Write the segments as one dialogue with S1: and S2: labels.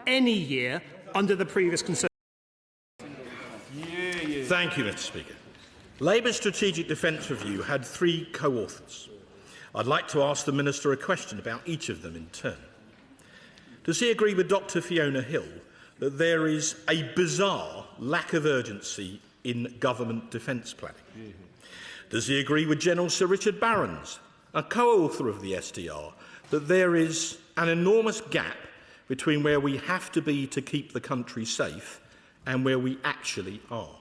S1: any year under the previous Conservative.
S2: Thank you, Mr Speaker. Labour's Strategic Defence Review had 3 co-authors. I'd like to ask the Minister a question about each of them in turn. Does he agree with Dr Fiona Hill that there is a bizarre lack of urgency in government defence planning? Does he agree with General Sir Richard Barrons, a co-author of the SDR, that there is an enormous gap between where we have to be to keep the country safe and where we actually are?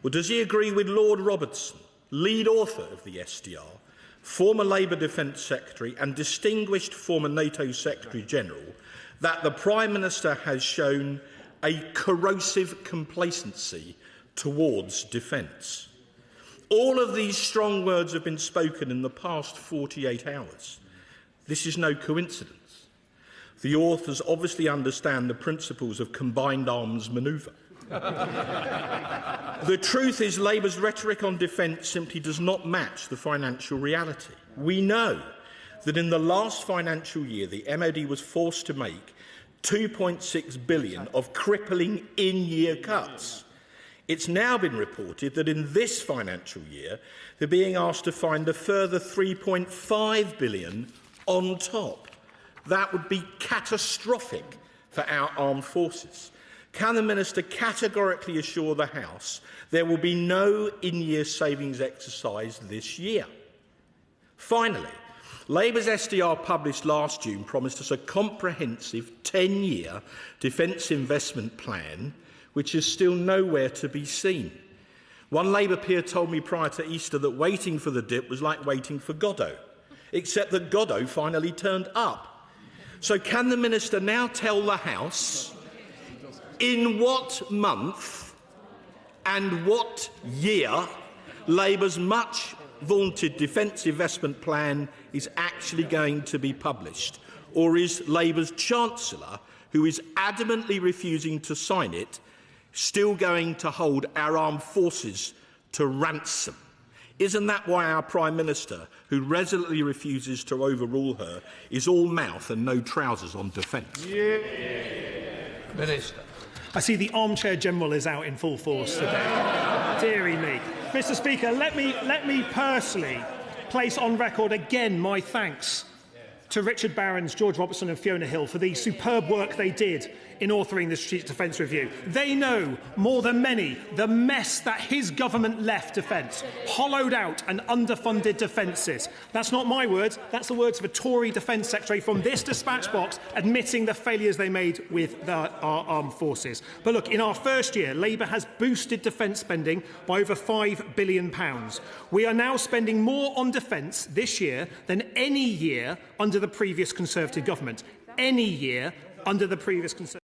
S2: Or does he agree with Lord Robertson, lead author of the SDR, former Labour Defence Secretary and distinguished former NATO Secretary-General, that the Prime Minister has shown a corrosive complacency towards defence? All of these strong words have been spoken in the past 48 hours. This is no coincidence. The authors obviously understand the principles of combined arms manoeuvre. The truth is, Labour's rhetoric on defence simply does not match the financial reality. We know that in the last financial year, the MOD was forced to make £2.6 billion of crippling in-year cuts. It's now been reported that in this financial year, they're being asked to find a further £3.5 billion on top. That would be catastrophic for our armed forces. Can the Minister categorically assure the House there will be no in-year savings exercise this year? Finally, Labour's SDR published last June promised us a comprehensive 10-year defence investment plan, which is still nowhere to be seen. One Labour peer told me prior to Easter that waiting for the dip was like waiting for Godot, except that Godot finally turned up. So can the Minister now tell the House in what month and what year Labour's much vaunted defence investment plan is actually going to be published? Or is Labour's Chancellor, who is adamantly refusing to sign it, still going to hold our armed forces to ransom? Isn't that why our Prime Minister, who resolutely refuses to overrule her, is all mouth and no trousers on defence?
S3: Minister.
S1: I see the armchair general is out in full force today. Deary me. Mr Speaker, let me personally place on record again my thanks to Richard Barrons, George Robertson and Fiona Hill for the superb work they did in authoring the Strategic Defence Review. They know, more than many, the mess that his government left defence, hollowed out and underfunded defences. That's not my words, that's the words of a Tory Defence Secretary from this dispatch box admitting the failures they made with our armed forces. But look, in our first year, Labour has boosted defence spending by over £5 billion. We are now spending more on defence this year than any year under the previous Conservative government. Any year under the previous Conservative